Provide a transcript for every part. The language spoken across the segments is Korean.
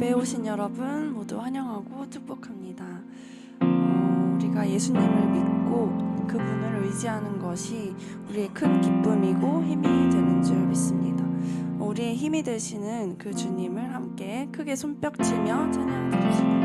예배에 오신 여러분 모두 환영하고 축복합니다. 우리가 예수님을 믿고 그분을 의지하는 것이 우리의 큰 기쁨이고 힘이 되는 줄 믿습니다. 우리의 힘이 되시는 그 주님을 함께 크게 손뼉치며 찬양드립시다.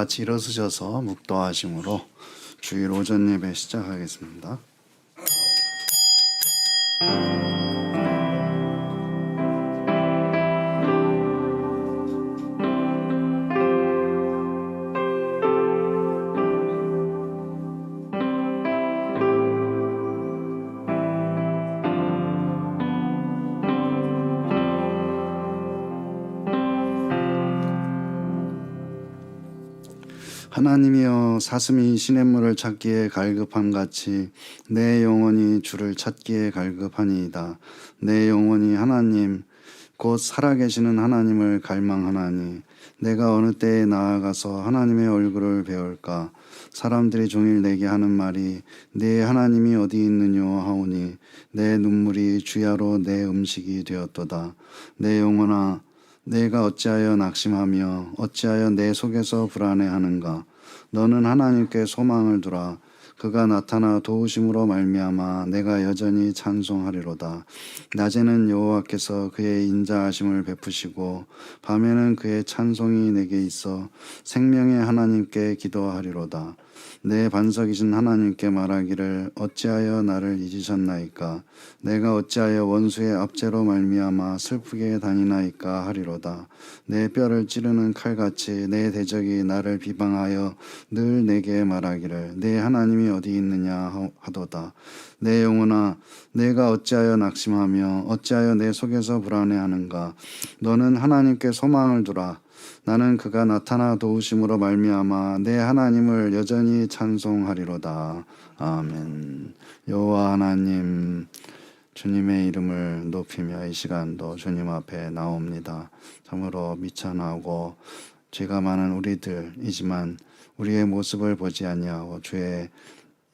같이 일어서셔서 묵도하심으로 주일 오전 예배 시작하겠습니다. 하나님이여, 사슴이 시냇물을 찾기에 갈급함같이 내 영혼이 주를 찾기에 갈급하니이다. 내 영혼이 하나님 곧 살아계시는 하나님을 갈망하나니 내가 어느 때에 나아가서 하나님의 얼굴을 배울까. 사람들이 종일 내게 하는 말이 네 하나님이 어디 있느뇨 하오니 내 눈물이 주야로 내 음식이 되었도다. 내 영혼아, 내가 어찌하여 낙심하며 어찌하여 내 속에서 불안해하는가. 너는 하나님께 소망을 두라. 그가 나타나 도우심으로 말미암아 내가 여전히 찬송하리로다. 낮에는 여호와께서 그의 인자하심을 베푸시고 밤에는 그의 찬송이 내게 있어 생명의 하나님께 기도하리로다. 내 반석이신 하나님께 말하기를 어찌하여 나를 잊으셨나이까. 내가 어찌하여 원수의 압제로 말미암아 슬프게 다니나이까 하리로다. 내 뼈를 찌르는 칼같이 내 대적이 나를 비방하여 늘 내게 말하기를 내 하나님이 어디 있느냐 하도다. 내 영혼아, 내가 어찌하여 낙심하며 어찌하여 내 속에서 불안해하는가. 너는 하나님께 소망을 두라. 나는 그가 나타나 도우심으로 말미암아 내 하나님을 여전히 찬송하리로다. 아멘. 여호와 하나님, 주님의 이름을 높이며 이 시간도 주님 앞에 나옵니다. 참으로 미천하고 죄가 많은 우리들이지만 우리의 모습을 보지 아니하고 주의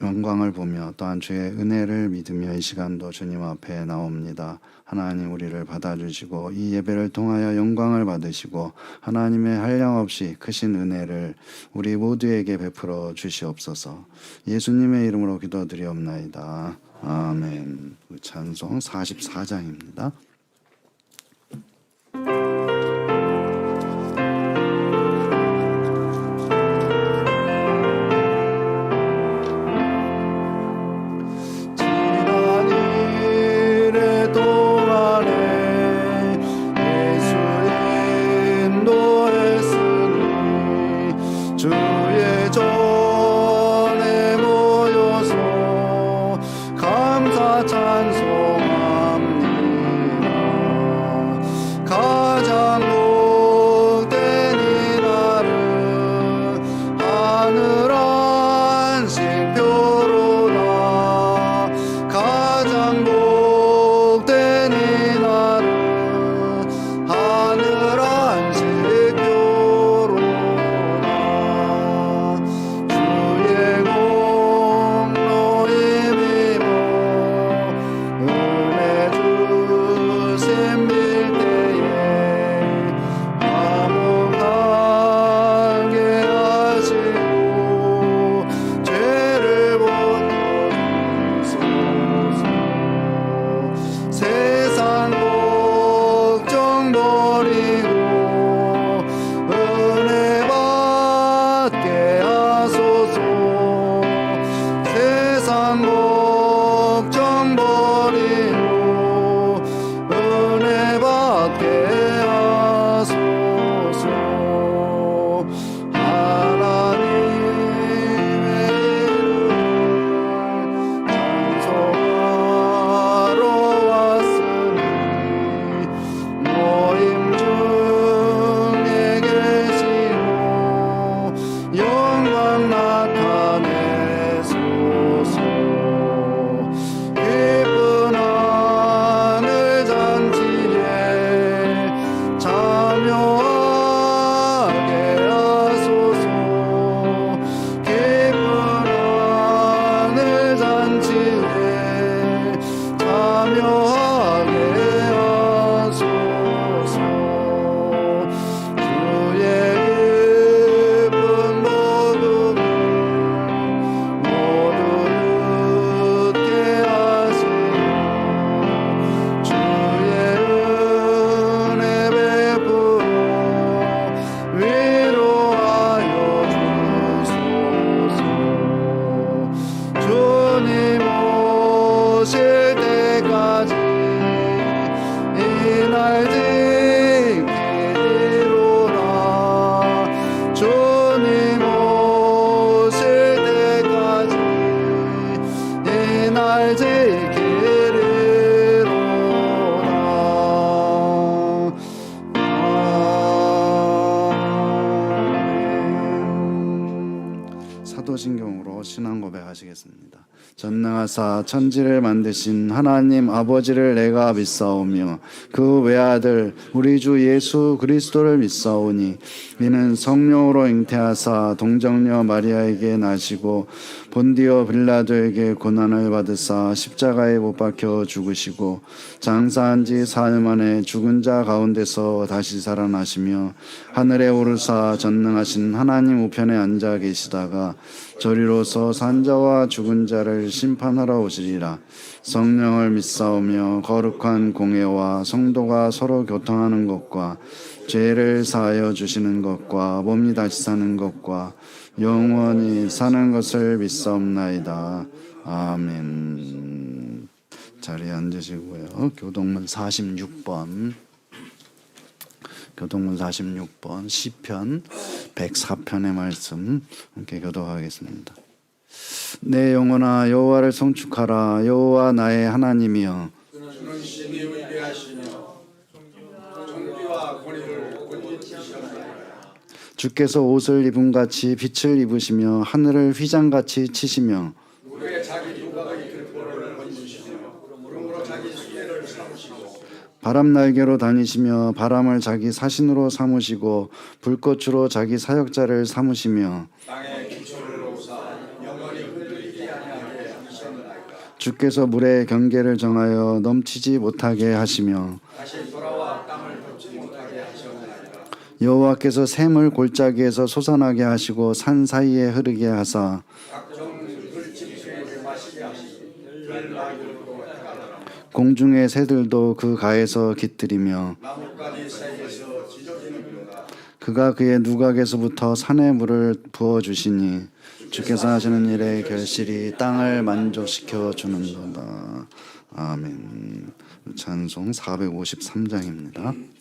영광을 보며 또한 주의 은혜를 믿으며 이 시간도 주님 앞에 나옵니다. 하나님, 우리를 받아주시고 이 예배를 통하여 영광을 받으시고 하나님의 한량없이 크신 은혜를 우리 모두에게 베풀어 주시옵소서. 예수님의 이름으로 기도드리옵나이다. 아멘. 찬송 44장입니다. 찬송합니다. 신앙 고백하시겠습니다. 전능하사 천지를 만드신 하나님 아버지를 내가 믿사오며 그 외아들 우리 주 예수 그리스도를 믿사오니 이는 성령으로 잉태하사 동정녀 마리아에게 나시고 본디오 빌라도에게 고난을 받으사 십자가에 못 박혀 죽으시고 장사한 지 사흘 만에 죽은 자 가운데서 다시 살아나시며 하늘에 오르사 전능하신 하나님 우편에 앉아 계시다가 저리로서 산자와 죽은 자를 심판하러 오시리라. 성령을 믿사오며 거룩한 공예와 성도가 서로 교통하는 것과 죄를 사하여 주시는 것과 몸이 다시 사는 것과 영원히 사는 것을 믿사옵나이다. 아멘. 자리에 앉으시고요. 교동문 46번 교동문 46번 시편 104편의 말씀 함께 교독하겠습니다. 내 영혼아 여호와를 송축하라. 여호와 나의 하나님이여 그는 신이 위대하시며 존귀와 권위를 온전히시옵나이다. 주께서 옷을 입은 같이 빛을 입으시며 하늘을 휘장같이 치시며 물에 자기 누각의 들보를 얹으시며 구름으로 자기 수레를 삼으시고 바람 날개로 다니시며 바람을 자기 사신으로 삼으시고 불꽃으로 자기 사역자를 삼으시며 땅에 기초를 놓으사 영원히 흔들리지 아니하게 하셨나이다. 주께서 물의 경계를 정하여 넘치지 못하게 하시며 다시 돌아와 땅을 덮지 못하게 하셨나이다. 여호와께서 샘을 골짜기에서 솟아나게 하시고 산 사이에 흐르게 하사 각종 들짐승에게 마시게 하시고 들나귀도 해가더라. 공중의 새들도 그 가에서 깃들이며 나뭇가지 사이에서 지저귀는도다. 그가 그의 누각에서부터 산에 물을 부어 주시니 주께서 하시는 일에 결실이 땅을 만족시켜 주는도다. 아멘. 찬송 453장입니다.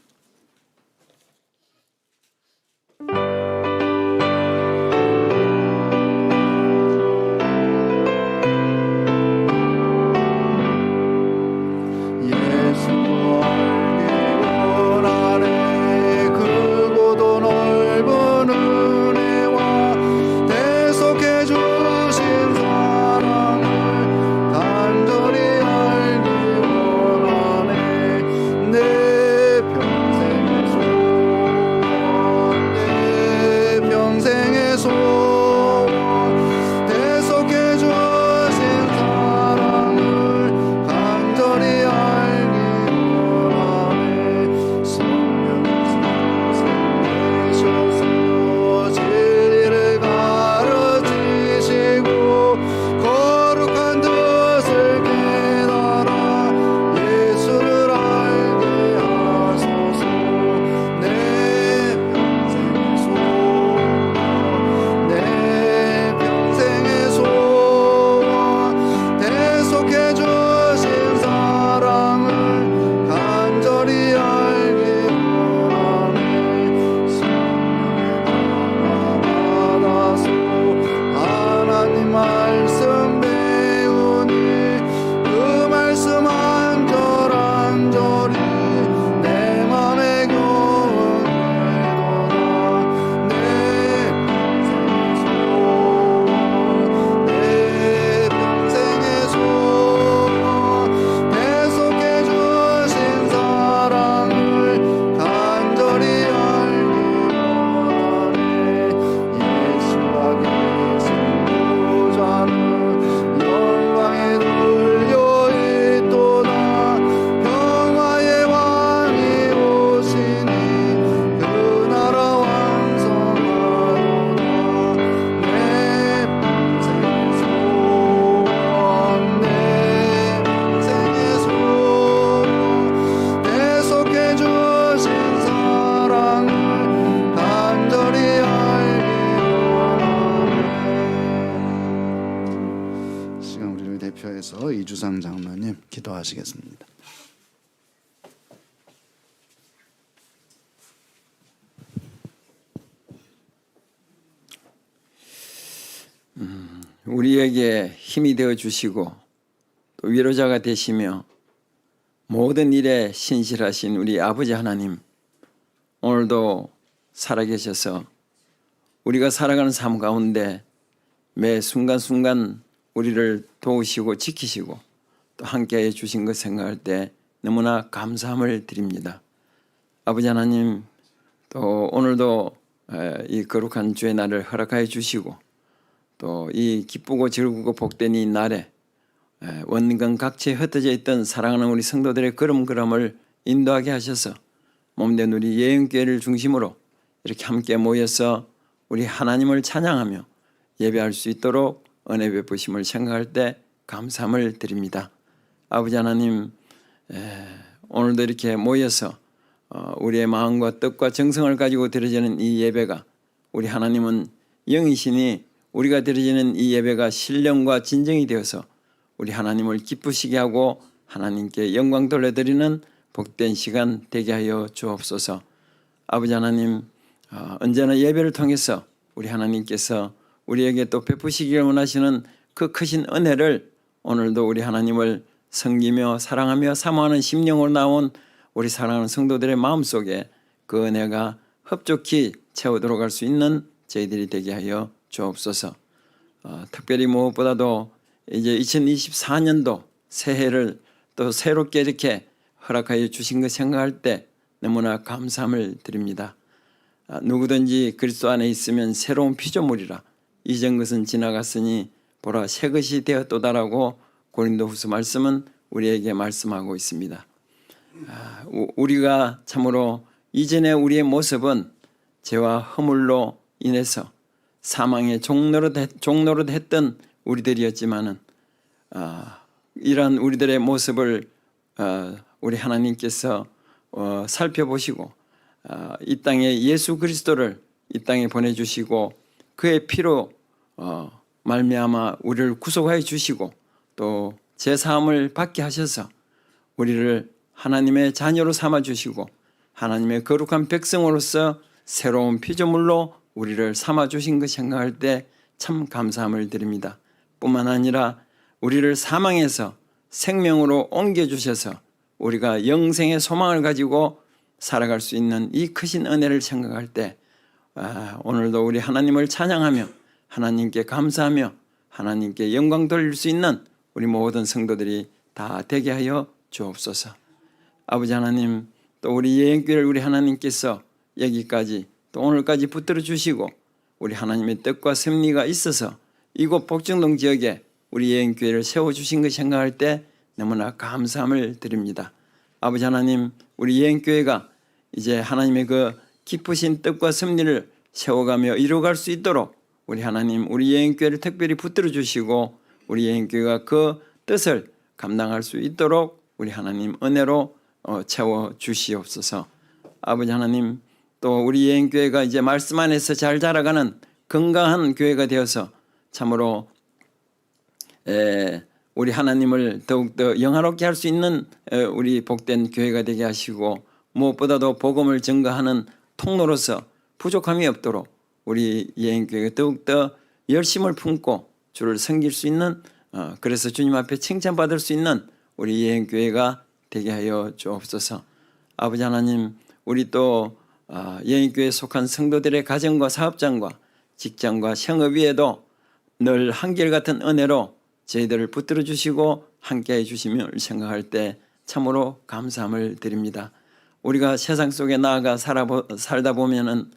이주상 장로님 기도하시겠습니다. 우리에게 힘이 되어 주시고 또 위로자가 되시며 모든 일에 신실하신 우리 아버지 하나님, 오늘도 살아계셔서 우리가 살아가는 삶 가운데 매 순간순간 우리를 도우시고 지키시고 또 함께해 주신 것 생각할 때 너무나 감사함을 드립니다. 아버지 하나님, 또 오늘도 이 거룩한 주의 날을 허락하여 주시고 또 이 기쁘고 즐거고 복된 이 날에 원근 각지에 흩어져 있던 사랑하는 우리 성도들의 걸음걸음을 인도하게 하셔서 몸된 우리 예언교회를 중심으로 이렇게 함께 모여서 우리 하나님을 찬양하며 예배할 수 있도록 은혜 베푸심을 생각할 때 감사함을 드립니다. 아버지 하나님, 오늘도 이렇게 모여서 우리의 마음과 뜻과 정성을 가지고 드려지는 이 예배가, 우리 하나님은 영이시니 우리가 드려지는 이 예배가 신령과 진정이 되어서 우리 하나님을 기쁘시게 하고 하나님께 영광 돌려드리는 복된 시간 되게 하여 주옵소서. 아버지 하나님, 언제나 예배를 통해서 우리 하나님께서 우리에게 또 베푸시기를 원하시는 그 크신 은혜를 오늘도 우리 하나님을 섬기며 사랑하며 사모하는 심령으로 나온 우리 사랑하는 성도들의 마음속에 그 은혜가 흡족히 채워들어 갈 수 있는 저희들이 되게 하여 주옵소서. 특별히 무엇보다도 이제 2024년도 새해를 또 새롭게 이렇게 허락하여 주신 것 생각할 때 너무나 감사함을 드립니다. 누구든지 그리스도 안에 있으면 새로운 피조물이라 이전 것은 지나갔으니 보라 새 것이 되었도다라고 고린도후서 말씀은 우리에게 말씀하고 있습니다. 우리가 참으로 이전에 우리의 모습은 죄와 허물로 인해서 사망의 종로로 했던 우리들이었지만은 이러한 우리들의 모습을 우리 하나님께서 살펴보시고 이 땅에 예수 그리스도를 이 땅에 보내주시고 그의 피로 말미암아 우리를 구속하여 주시고 또 제사함을 받게 하셔서 우리를 하나님의 자녀로 삼아주시고 하나님의 거룩한 백성으로서 새로운 피조물로 우리를 삼아주신 것 생각할 때 참 감사함을 드립니다. 뿐만 아니라 우리를 사망에서 생명으로 옮겨주셔서 우리가 영생의 소망을 가지고 살아갈 수 있는 이 크신 은혜를 생각할 때 오늘도 우리 하나님을 찬양하며 하나님께 감사하며 하나님께 영광 돌릴 수 있는 우리 모든 성도들이 다 되게 하여 주옵소서. 아버지 하나님, 또 우리 예언교회를 우리 하나님께서 여기까지 또 오늘까지 붙들어 주시고 우리 하나님의 뜻과 섭리가 있어서 이곳 복정동 지역에 우리 예언교회를 세워주신 것 생각할 때 너무나 감사함을 드립니다. 아버지 하나님, 우리 예언교회가 이제 하나님의 그 기쁘신 뜻과 섭리를 세워가며 이루어갈 수 있도록 우리 하나님, 우리 예언교회를 특별히 붙들어 주시고 우리 예언교회가 그 뜻을 감당할 수 있도록 우리 하나님 은혜로 채워 주시옵소서. 아버지 하나님, 또 우리 예언교회가 이제 말씀 안에서 잘 자라가는 건강한 교회가 되어서 참으로 우리 하나님을 더욱더 영화롭게 할 수 있는 우리 복된 교회가 되게 하시고 무엇보다도 복음을 증거하는 통로로서 부족함이 없도록 우리 예언교회가 더욱더 열심을 품고 주를 섬길 수 있는 그래서 주님 앞에 칭찬받을 수 있는 우리 예언교회가 되게 하여 주옵소서. 아버지 하나님, 우리 또 예언교회에 속한 성도들의 가정과 사업장과 직장과 생업 위에도 늘 한결같은 은혜로 저희들을 붙들어 주시고 함께해 주시며 생각할 때 참으로 감사함을 드립니다. 우리가 세상 속에 나아가 살다 보면은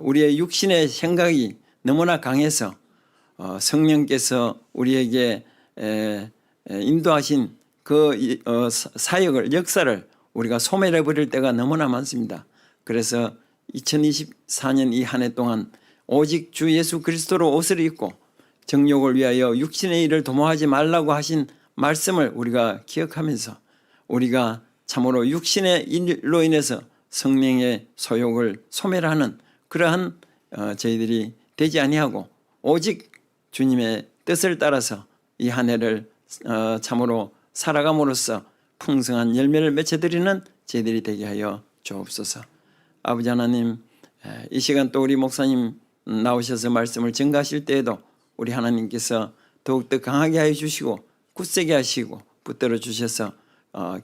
우리의 육신의 생각이 너무나 강해서 성령께서 우리에게 인도하신 그 사역을 역사를 우리가 소멸해 버릴 때가 너무나 많습니다. 그래서 2024년 이 한 해 동안 오직 주 예수 그리스도로 옷을 입고 정욕을 위하여 육신의 일을 도모하지 말라고 하신 말씀을 우리가 기억하면서 우리가 참으로 육신의 일로 인해서 성령의 소욕을 소멸하는 그러한 저희들이 되지 아니하고 오직 주님의 뜻을 따라서 이 한 해를 참으로 살아감으로써 풍성한 열매를 맺어드리는 저희들이 되게 하여 주옵소서. 아버지 하나님, 이 시간 또 우리 목사님 나오셔서 말씀을 증거하실 때에도 우리 하나님께서 더욱더 강하게 하여 주시고 굳세게 하시고 붙들어 주셔서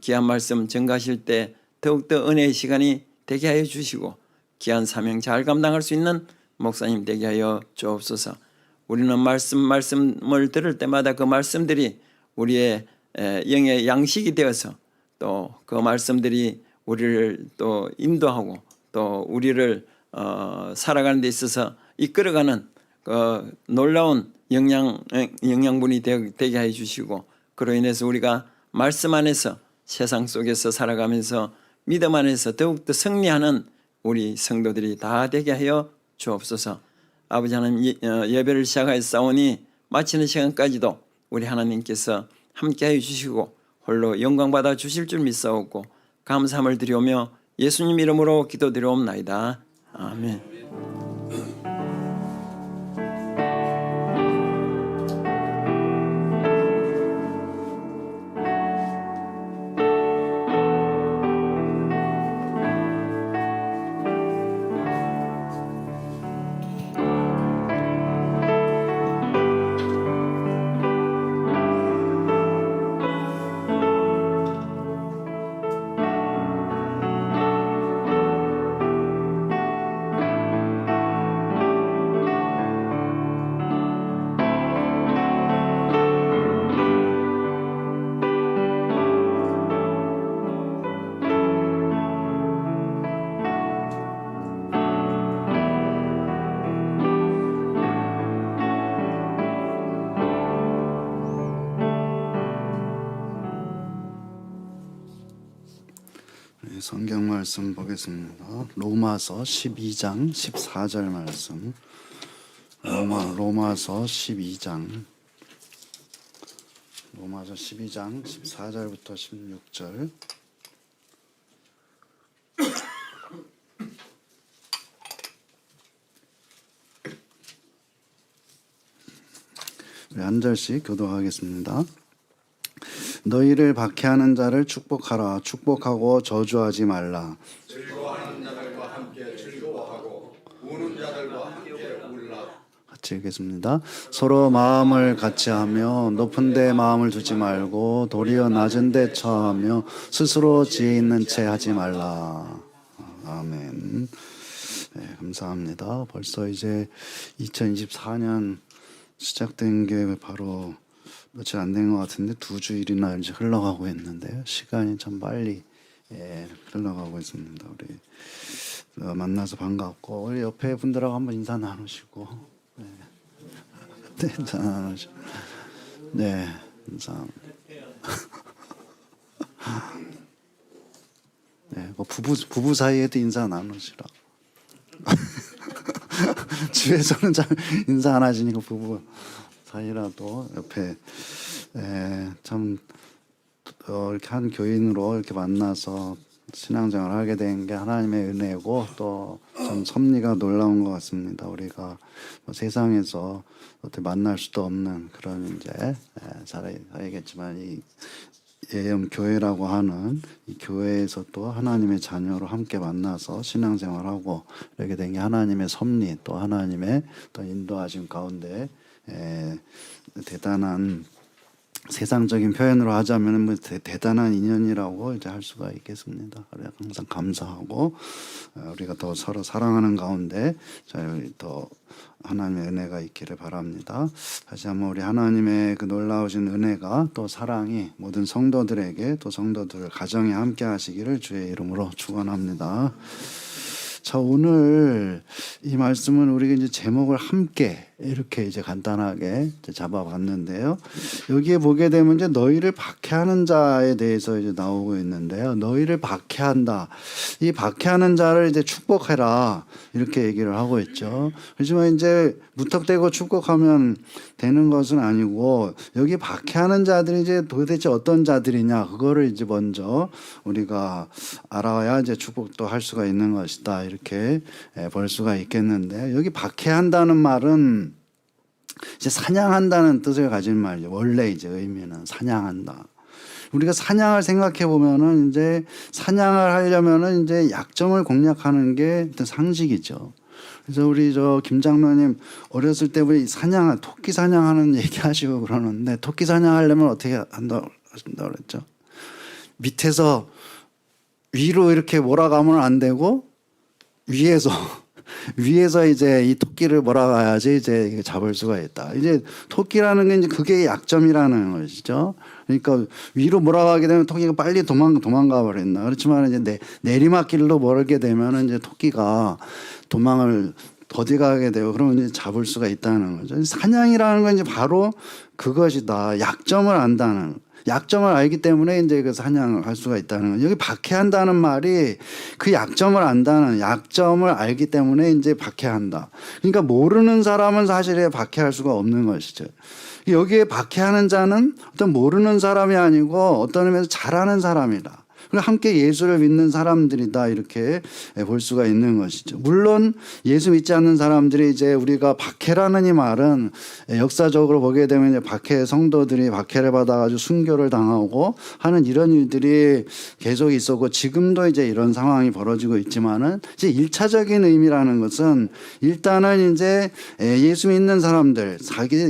귀한 말씀 증거하실 때 더욱더 은혜의 시간이 되게 하여 주시고 귀한 사명 잘 감당할 수 있는 목사님 되게 하여 주옵소서. 우리는 말씀을 들을 때마다 그 말씀들이 우리의 영의 양식이 되어서 또 그 말씀들이 우리를 또 인도하고 또 우리를 살아가는 데 있어서 이끌어가는 그 놀라운 영양분이 되게 해 주시고, 그로 인해서 우리가 말씀 안에서 세상 속에서 살아가면서 믿음 안에서 더욱더 승리하는 우리 성도들이 다 되게 하여 주옵소서. 아버지 하나님, 예배를 시작하였사오니 마치는 시간까지도 우리 하나님께서 함께하여 주시고 홀로 영광 받아 주실 줄 믿사오고 감사함을 드리오며 예수님 이름으로 기도드리옵나이다. 아멘. 성경 말씀 보겠습니다. 로마서 12장 14절 말씀. 로마서 12장 14절부터 16절. 우리 한 절씩 교도하겠습니다. 너희를 박해하는 자를 축복하라. 축복하고 저주하지 말라. 즐거워하는 자들과 함께 즐거워하고 우는 자들과 함께 울라. 같이 읽겠습니다. 서로 마음을 같이하며 높은 데 마음을 두지 말고 도리어 낮은 데 처하며 스스로 지혜 있는 채 하지 말라. 아멘. 네, 감사합니다. 벌써 이제 2024년 시작된 게 바로 며칠 안 된 것 같은데 2주일이나 이제 흘러가고 있는데요. 시간이 참 빨리 흘러가고 있습니다. 우리 만나서 반갑고 우리 옆에 분들하고 한번 인사 나누시고 인사 나누시고 인사. 뭐 부부 사이에도 인사 나누시라고. 집에서는 잘 인사 안 하시니까 부부 사이라도 옆에 참 이렇게 한 교인으로 이렇게 만나서 신앙생활을 하게 된 게 하나님의 은혜고 또 참 섭리가 놀라운 것 같습니다. 우리가 뭐 세상에서 어떻게 만날 수도 없는 그런 이제 잘 알겠지만 이 예염 교회라고 하는 이 교회에서 또 하나님의 자녀로 함께 만나서 신앙생활하고 이렇게 된 게 하나님의 섭리 또 하나님의 또 인도하심 가운데 대단한 세상적인 표현으로 하자면 뭐 대단한 인연이라고 이제 할 수가 있겠습니다. 그래서 항상 감사하고 우리가 더 서로 사랑하는 가운데 더 하나님의 은혜가 있기를 바랍니다. 다시 한번 우리 하나님의 그 놀라우신 은혜가 또 사랑이 모든 성도들에게 또 성도들 가정에 함께 하시기를 주의 이름으로 축원합니다. 자, 오늘 이 말씀은 우리가 이제 제목을 함께 이렇게 이제 간단하게 이제 잡아봤는데요. 여기에 보게 되면 이제 너희를 박해하는 자에 대해서 이제 나오고 있는데요. 너희를 박해한다. 이 박해하는 자를 이제 축복해라. 이렇게 얘기를 하고 있죠. 그렇지만 이제 무턱대고 축복하면 되는 것은 아니고 여기 박해하는 자들이 이제 도대체 어떤 자들이냐. 그거를 이제 먼저 우리가 알아야 이제 축복도 할 수가 있는 것이다. 이렇게 볼 수가 있겠는데 여기 박해한다는 말은 이제 사냥한다는 뜻을 가진 말이죠. 원래 이제 의미는 사냥한다. 우리가 사냥을 생각해 보면은 이제 사냥을 하려면은 이제 약점을 공략하는 게 일단 상식이죠. 그래서 우리 김 장로님 어렸을 때 우리 토끼 사냥하는 얘기하시고 그러는데 토끼 사냥하려면 어떻게 한다고 그랬죠? 밑에서 위로 이렇게 몰아가면 안 되고 위에서 위에서 이제 이 토끼를 몰아가야지 이제 잡을 수가 있다. 이제 토끼라는 게 이제 그게 약점이라는 것이죠. 그러니까 위로 몰아가게 되면 토끼가 빨리 도망가 버린다. 그렇지만 이제 내리막길로 몰게 되면 이제 토끼가 도망을 어디 가게 되고 그러면 이제 잡을 수가 있다는 거죠. 사냥이라는 건 이제 바로 그것이다. 약점을 안다는. 약점을 알기 때문에 이제 그 사냥을 할 수가 있다는 거죠. 여기 박해한다는 말이 그 약점을 안다는, 약점을 알기 때문에 이제 박해한다. 그러니까 모르는 사람은 사실 박해할 수가 없는 것이죠. 여기에 박해하는 자는 어떤 모르는 사람이 아니고 어떤 의미에서 잘하는 사람이다. 그리고 함께 예수를 믿는 사람들이다, 이렇게 볼 수가 있는 것이죠. 물론 예수 믿지 않는 사람들이 이제 우리가 박해라는 이 말은 역사적으로 보게 되면 이제 박해 성도들이 박해를 받아가지고 순교를 당하고 하는 이런 일들이 계속 있었고 지금도 이제 이런 상황이 벌어지고 있지만은 이제 1차적인 의미라는 것은 일단은 이제 예수 믿는 사람들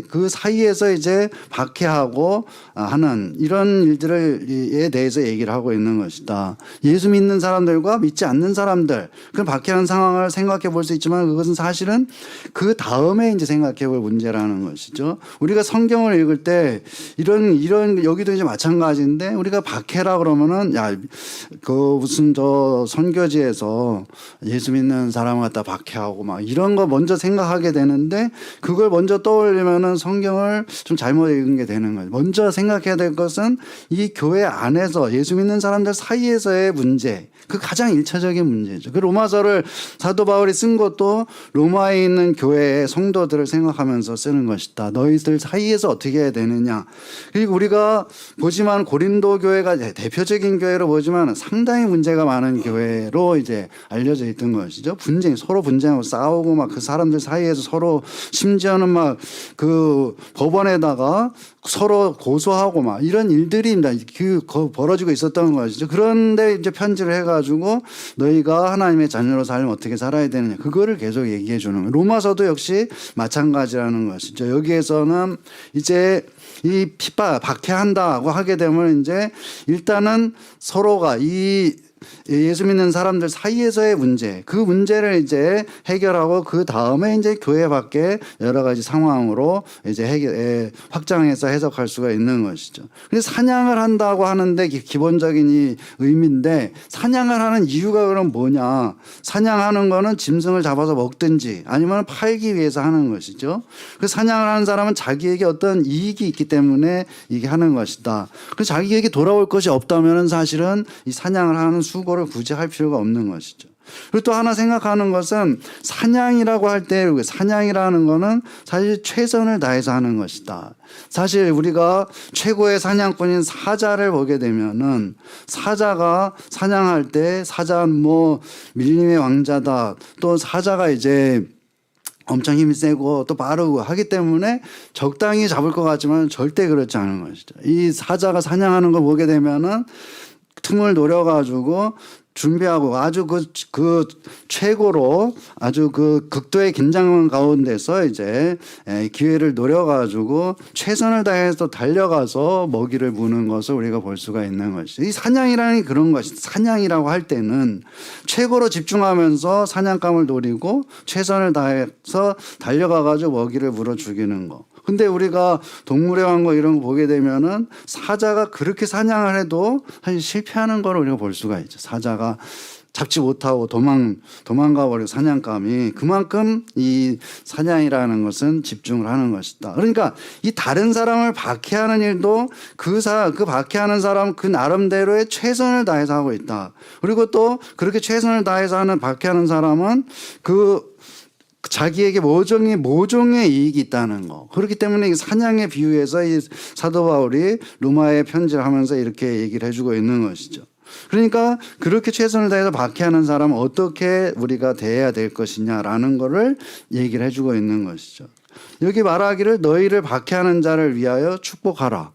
그 사이에서 이제 박해하고 하는 이런 일들에 대해서 얘기를 하고 있는 것이죠. 것이다. 예수 믿는 사람들과 믿지 않는 사람들, 그 박해하는 상황을 생각해 볼 수 있지만 그것은 사실은 그 다음에 이제 생각해 볼 문제라는 것이죠. 우리가 성경을 읽을 때 이런 여기도 이제 마찬가지인데 우리가 박해라 그러면은 그 무슨 저 선교지에서 예수 믿는 사람을 갖다 박해하고 막 이런 거 먼저 생각하게 되는데 그걸 먼저 떠올리면은 성경을 좀 잘못 읽은 게 되는 거예요. 먼저 생각해야 될 것은 이 교회 안에서 예수 믿는 사람들 사이에서의 문제, 그 가장 1차적인 문제죠. 그 로마서를 사도 바울이 쓴 것도 로마에 있는 교회의 성도들을 생각하면서 쓰는 것이다. 너희들 사이에서 어떻게 해야 되느냐. 그리고 우리가 보지만 고린도 교회가 대표적인 교회로 보지만 상당히 문제가 많은 교회로 이제 알려져 있던 것이죠. 서로 분쟁하고 싸우고 막 그 사람들 사이에서 서로 심지어는 막 그 법원에다가 서로 고소하고 막 이런 일들이 벌어지고 있었던 것이죠. 그런데 이제 편지를 해가지고 너희가 하나님의 자녀로 살면 어떻게 살아야 되느냐. 그거를 계속 얘기해 주는 거예요. 로마서도 역시 마찬가지라는 것이죠. 여기에서는 이제 이 박해한다고 하게 되면 이제 일단은 서로가 이 예수 믿는 사람들 사이에서의 문제, 그 문제를 이제 해결하고 그 다음에 이제 교회 밖에 여러 가지 상황으로 이제 확장해서 해석할 수가 있는 것이죠. 그래서 사냥을 한다고 하는데 기본적인 이 의미인데 사냥을 하는 이유가 그럼 뭐냐? 사냥하는 거는 짐승을 잡아서 먹든지 아니면 팔기 위해서 하는 것이죠. 그 사냥을 하는 사람은 자기에게 어떤 이익이 있기 때문에 이게 하는 것이다. 그래서 자기에게 돌아올 것이 없다면은 사실은 이 사냥을 하는 수고를 굳이 할 필요가 없는 것이죠. 그리고 또 하나 생각하는 것은 사냥이라고 할 때 사냥이라는 거는 사실 최선을 다해서 하는 것이다. 사실 우리가 최고의 사냥꾼인 사자를 보게 되면은 사자가 사냥할 때 사자는 뭐 밀림의 왕자다. 또 사자가 이제 엄청 힘이 세고 또 빠르고 하기 때문에 적당히 잡을 것 같지만 절대 그렇지 않은 것이죠. 이 사자가 사냥하는 걸 보게 되면은 틈을 노려가지고 준비하고 아주 그 최고로 아주 그 극도의 긴장 가운데서 이제 기회를 노려가지고 최선을 다해서 달려가서 먹이를 무는 것을 우리가 볼 수가 있는 것이죠. 이 사냥이라는 게 그런 것이 사냥이라고 할 때는 최고로 집중하면서 사냥감을 노리고 최선을 다해서 달려가가지고 먹이를 물어 죽이는 거. 근데 우리가 동물의 왕국 이런 거 보게 되면은 사자가 그렇게 사냥을 해도 사실 실패하는 걸 우리가 볼 수가 있죠. 사자가 잡지 못하고 도망가 버리고 사냥감이 그만큼 이 사냥이라는 것은 집중을 하는 것이다. 그러니까 이 다른 사람을 박해하는 일도 그 박해하는 사람 그 나름대로의 최선을 다해서 하고 있다. 그리고 또 그렇게 최선을 다해서 하는 박해하는 사람은 자기에게 모종의 이익이 있다는 거. 그렇기 때문에 사냥에 비유해서 이 사도 바울이 로마에 편지를 하면서 이렇게 얘기를 해주고 있는 것이죠. 그러니까 그렇게 최선을 다해서 박해하는 사람은 어떻게 우리가 대해야 될 것이냐라는 거를 얘기를 해주고 있는 것이죠. 여기 말하기를 너희를 박해하는 자를 위하여 축복하라.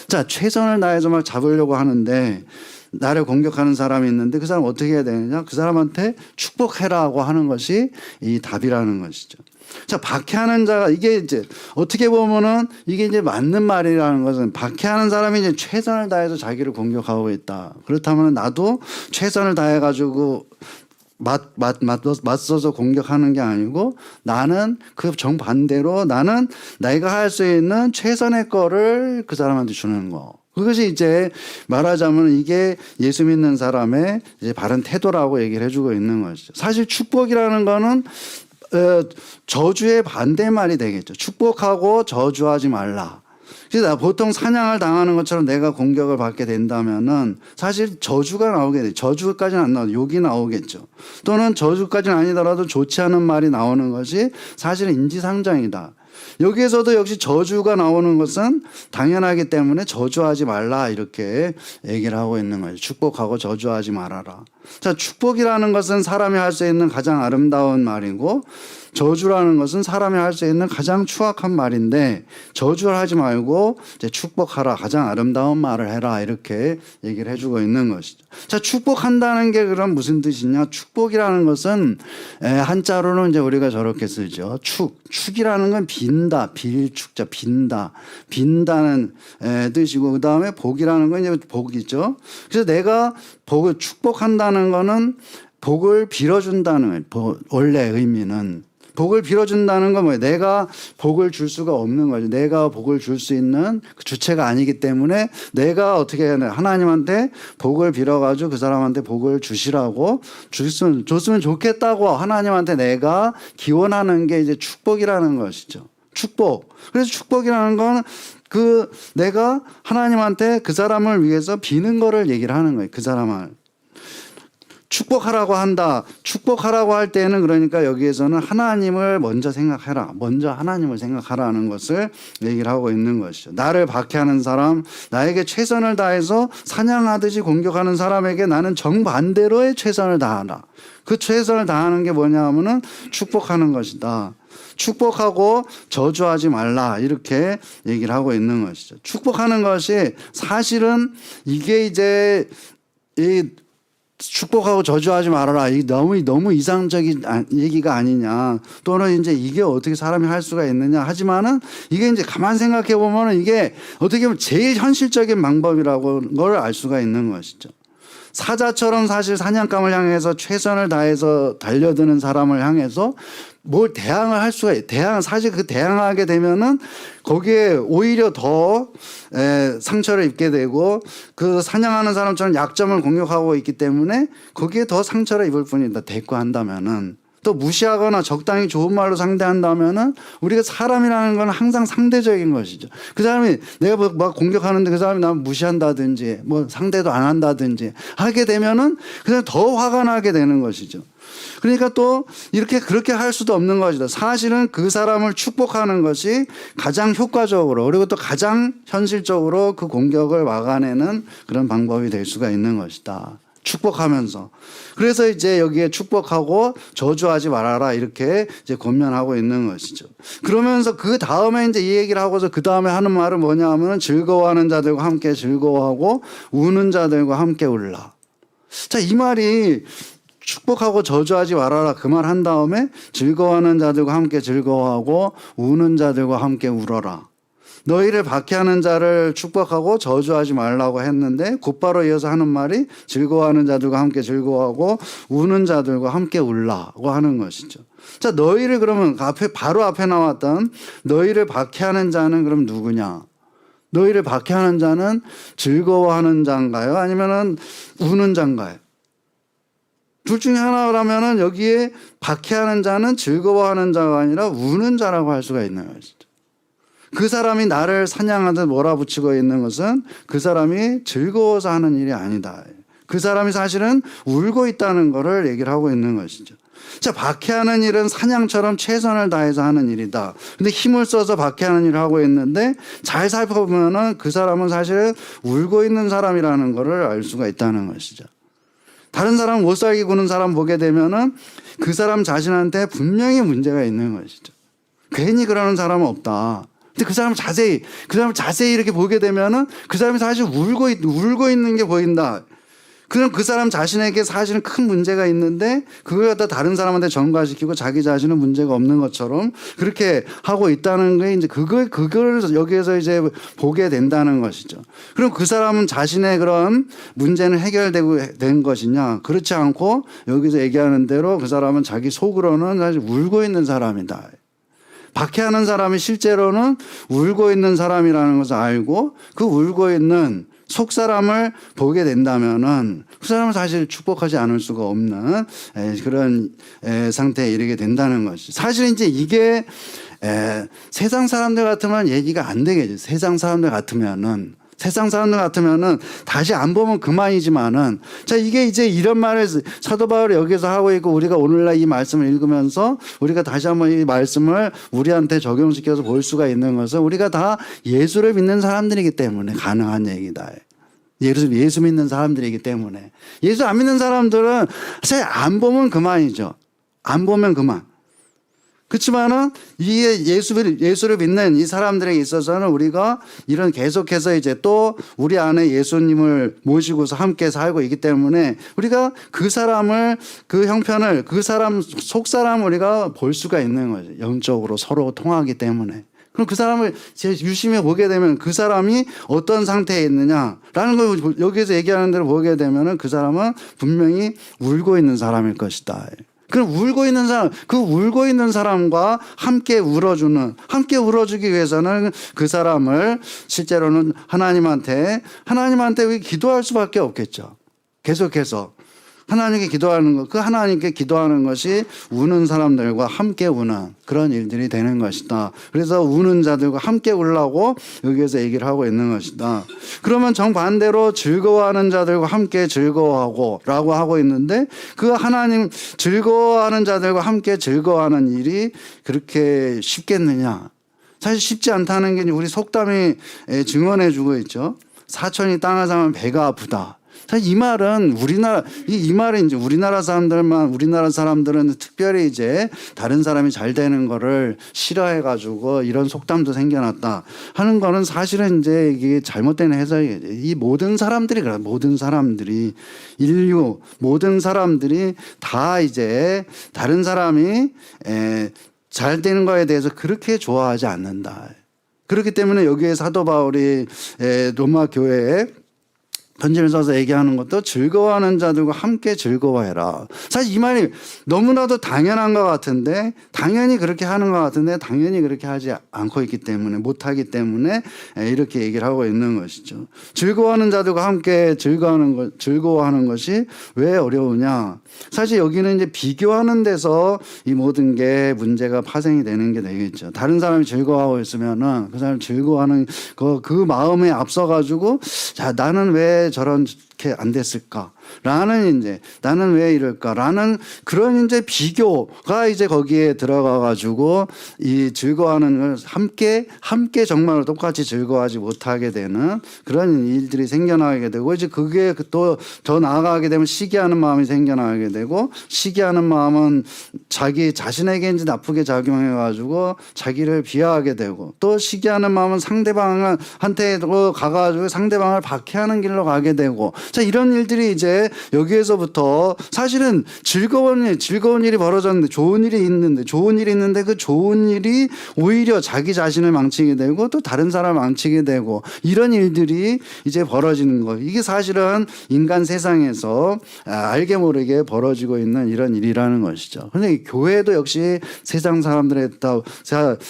자, 최선을 다해서 막 잡으려고 하는데 나를 공격하는 사람이 있는데 그 사람 어떻게 해야 되느냐? 그 사람한테 축복해라고 하는 것이 이 답이라는 것이죠. 자, 박해하는 자가 이게 이제 어떻게 보면은 이게 이제 맞는 말이라는 것은 박해하는 사람이 이제 최선을 다해서 자기를 공격하고 있다. 그렇다면 나도 최선을 다해가지고 맞서서 공격하는 게 아니고 나는 그 정반대로 나는 내가 할 수 있는 최선의 거를 그 사람한테 주는 거. 그것이 이제 말하자면 이게 예수 믿는 사람의 이제 바른 태도라고 얘기를 해주고 있는 것이죠. 사실 축복이라는 거는 저주의 반대말이 되겠죠. 축복하고 저주하지 말라. 그래서 보통 사냥을 당하는 것처럼 내가 공격을 받게 된다면은 사실 저주가 나오게 돼. 저주까지는 안 나와도 욕이 나오겠죠. 또는 저주까지는 아니더라도 좋지 않은 말이 나오는 것이 사실은 인지상정이다. 여기에서도 역시 저주가 나오는 것은 당연하기 때문에 저주하지 말라 이렇게 얘기를 하고 있는 거예요. 축복하고 저주하지 말아라. 자, 축복이라는 것은 사람이 할 수 있는 가장 아름다운 말이고 저주라는 것은 사람이 할 수 있는 가장 추악한 말인데 저주를 하지 말고 이제 축복하라. 가장 아름다운 말을 해라. 이렇게 얘기를 해주고 있는 것이죠. 자, 축복한다는 게 그럼 무슨 뜻이냐? 축복이라는 것은 한자로는 이제 우리가 저렇게 쓰죠. 축이라는 건 빈다, 빌축자, 빈다는 뜻이고 그 다음에 복이라는 건 이제 복이죠. 그래서 내가 복을 축복한다는 거는 복을 빌어준다는 거예요. 원래 의미는. 복을 빌어준다는 건 뭐예요? 내가 복을 줄 수가 없는 거죠. 내가 복을 줄 수 있는 그 주체가 아니기 때문에 내가 어떻게 해야 되나 하나님한테 복을 빌어가지고 그 사람한테 복을 주시라고 줬으면 좋겠다고 하나님한테 내가 기원하는 게 이제 축복이라는 것이죠. 축복. 그래서 축복이라는 건 그 내가 하나님한테 그 사람을 위해서 비는 거를 얘기를 하는 거예요. 그 사람을. 축복하라고 한다. 축복하라고 할 때는 그러니까 여기에서는 하나님을 먼저 생각해라. 먼저 하나님을 생각하라는 것을 얘기를 하고 있는 것이죠. 나를 박해하는 사람, 나에게 최선을 다해서 사냥하듯이 공격하는 사람에게 나는 정반대로의 최선을 다하라. 그 최선을 다하는 게 뭐냐 하면은 축복하는 것이다. 축복하고 저주하지 말라 이렇게 얘기를 하고 있는 것이죠. 축복하는 것이 사실은 이게 이제 이 축복하고 저주하지 말아라. 이게 너무 이상적인 얘기가 아니냐. 또는 이제 이게 어떻게 사람이 할 수가 있느냐. 하지만은 이게 이제 가만 생각해 보면은 이게 어떻게 보면 제일 현실적인 방법이라고 걸 알 수가 있는 것이죠. 사자처럼 사실 사냥감을 향해서 최선을 다해서 달려드는 사람을 향해서 뭘 대항을 할 수가 있어요. 사실 그 대항하게 되면은 거기에 오히려 더 상처를 입게 되고 그 사냥하는 사람처럼 약점을 공격하고 있기 때문에 거기에 더 상처를 입을 뿐이다. 대꾸한다면은. 또 무시하거나 적당히 좋은 말로 상대한다면은 우리가 사람이라는 건 항상 상대적인 것이죠. 그 사람이 내가 막 공격하는데 그 사람이 나를 무시한다든지 뭐 상대도 안 한다든지 하게 되면은 그냥 더 화가 나게 되는 것이죠. 그러니까 또 이렇게 그렇게 할 수도 없는 것이다. 사실은 그 사람을 축복하는 것이 가장 효과적으로 그리고 또 가장 현실적으로 그 공격을 막아내는 그런 방법이 될 수가 있는 것이다. 축복하면서. 그래서 이제 여기에 축복하고 저주하지 말아라 이렇게 이제 권면하고 있는 것이죠. 그러면서 그 다음에 이제 이 얘기를 하고서 그 다음에 하는 말은 뭐냐 하면 즐거워하는 자들과 함께 즐거워하고 우는 자들과 함께 울라. 자, 이 말이 축복하고 저주하지 말아라 그 말 한 다음에 즐거워하는 자들과 함께 즐거워하고 우는 자들과 함께 울어라. 너희를 박해하는 자를 축복하고 저주하지 말라고 했는데 곧바로 이어서 하는 말이 즐거워하는 자들과 함께 즐거워하고 우는 자들과 함께 울라고 하는 것이죠. 자, 너희를 그러면 바로 앞에 나왔던 너희를 박해하는 자는 그럼 누구냐? 너희를 박해하는 자는 즐거워하는 자인가요? 아니면은 우는 자인가요? 둘 중에 하나라면은 여기에 박해하는 자는 즐거워하는 자가 아니라 우는 자라고 할 수가 있는 것이죠. 그 사람이 나를 사냥하듯 몰아붙이고 있는 것은 그 사람이 즐거워서 하는 일이 아니다. 그 사람이 사실은 울고 있다는 것을 얘기를 하고 있는 것이죠. 자, 박해하는 일은 사냥처럼 최선을 다해서 하는 일이다. 근데 힘을 써서 박해하는 일을 하고 있는데 잘 살펴보면은 그 사람은 사실은 울고 있는 사람이라는 것을 알 수가 있다는 것이죠. 다른 사람 못 살게 구는 사람 보게 되면은 그 사람 자신한테 분명히 문제가 있는 것이죠. 괜히 그러는 사람은 없다. 근데 그 사람을 자세히 이렇게 보게 되면은 그 사람이 사실 울고 있는 게 보인다. 그럼 그 사람 자신에게 사실은 큰 문제가 있는데 그걸 갖다 다른 사람한테 전가시키고 자기 자신은 문제가 없는 것처럼 그렇게 하고 있다는 게 이제 그걸 여기에서 이제 보게 된다는 것이죠. 그럼 그 사람은 자신의 그런 문제는 해결되고 된 것이냐? 그렇지 않고 여기서 얘기하는 대로 그 사람은 자기 속으로는 사실 울고 있는 사람이다. 박해하는 사람이 실제로는 울고 있는 사람이라는 것을 알고 그 울고 있는 속 사람을 보게 된다면은 그 사람은 사실 축복하지 않을 수가 없는 그런 상태에 이르게 된다는 것이. 사실 이제 이게 세상 사람들 같으면 얘기가 안 되겠죠. 세상 사람들 같으면은 다시 안 보면 그만이지만은 자 이게 이제 이런 말을 사도 바울이 여기서 하고 있고 우리가 오늘날 이 말씀을 읽으면서 우리가 다시 한번 이 말씀을 우리한테 적용시켜서 볼 수가 있는 것은 우리가 다 예수를 믿는 사람들이기 때문에 가능한 얘기다. 예수 믿는 사람들이기 때문에. 예수 안 믿는 사람들은 사실 안 보면 그만이죠. 안 보면 그만. 그렇지만은 이 예수를 믿는 이 사람들에게 있어서는 우리가 이런 계속해서 이제 또 우리 안에 예수님을 모시고서 함께 살고 있기 때문에 우리가 그 사람을 그 형편을 그 사람 속 사람을 우리가 볼 수가 있는 거죠. 영적으로 서로 통하기 때문에. 그럼 그 사람을 유심히 보게 되면 그 사람이 어떤 상태에 있느냐라는 걸 여기서 얘기하는 대로 보게 되면은 그 사람은 분명히 울고 있는 사람일 것이다. 그럼 울고 있는 사람, 그 울고 있는 사람과 함께 울어주기 위해서는 그 사람을 실제로는 하나님한테 기도할 수밖에 없겠죠. 계속해서. 하나님께 기도하는 것, 그 하나님께 기도하는 것이 우는 사람들과 함께 우는 그런 일들이 되는 것이다. 그래서 우는 자들과 함께 울라고 여기에서 얘기를 하고 있는 것이다. 그러면 정반대로 즐거워하는 자들과 함께 즐거워하고 라고 하고 있는데 그 하나님 즐거워하는 자들과 함께 즐거워하는 일이 그렇게 쉽겠느냐. 사실 쉽지 않다는 게 우리 속담이 증언해 주고 있죠. 사촌이 땅을 사면 배가 아프다. 사실 이 말은 이 말은 이제 우리나라 사람들은 특별히 이제 다른 사람이 잘 되는 거를 싫어해가지고 이런 속담도 생겨났다 하는 거는 사실은 이제 이게 잘못된 해석이죠. 이 모든 사람들이 인류 모든 사람들이 다 이제 다른 사람이 잘 되는 거에 대해서 그렇게 좋아하지 않는다. 그렇기 때문에 여기에 사도 바울이 로마 교회에 편지를 써서 얘기하는 것도 즐거워하는 자들과 함께 즐거워해라. 사실 이 말이 너무나도 당연한 것 같은데 당연히 그렇게 하는 것 같은데 당연히 그렇게 하지 않고 있기 때문에 못하기 때문에 이렇게 얘기를 하고 있는 것이죠. 즐거워하는 자들과 함께 즐거워하는 것이 왜 어려우냐. 사실 여기는 이제 비교하는 데서 이 모든 게 문제가 파생이 되는 게 되겠죠. 다른 사람이 즐거워하고 있으면은 그 사람이 즐거워하는 그 마음에 앞서가지고 자 나는 왜 저렇게 안 됐을까? 라는 이제 나는 왜 이럴까라는 그런 이제 비교가 이제 거기에 들어가 가지고 이 즐거워하는 걸 함께 정말로 똑같이 즐거워하지 못하게 되는 그런 일들이 생겨나게 되고 이제 그게 또 더 나아가게 되면 시기하는 마음이 생겨나게 되고 시기하는 마음은 자기 자신에게 이제 나쁘게 작용해 가지고 자기를 비하하게 되고 또 시기하는 마음은 상대방한테 가가지고 상대방을 박해하는 길로 가게 되고 자 이런 일들이 이제 여기에서부터 사실은 즐거운 일이 벌어졌는데 좋은 일이 있는데 그 좋은 일이 오히려 자기 자신을 망치게 되고 또 다른 사람을 망치게 되고 이런 일들이 이제 벌어지는 거. 이게 사실은 인간 세상에서 알게 모르게 벌어지고 있는 이런 일이라는 것이죠. 그런데 교회도 역시 세상 사람들에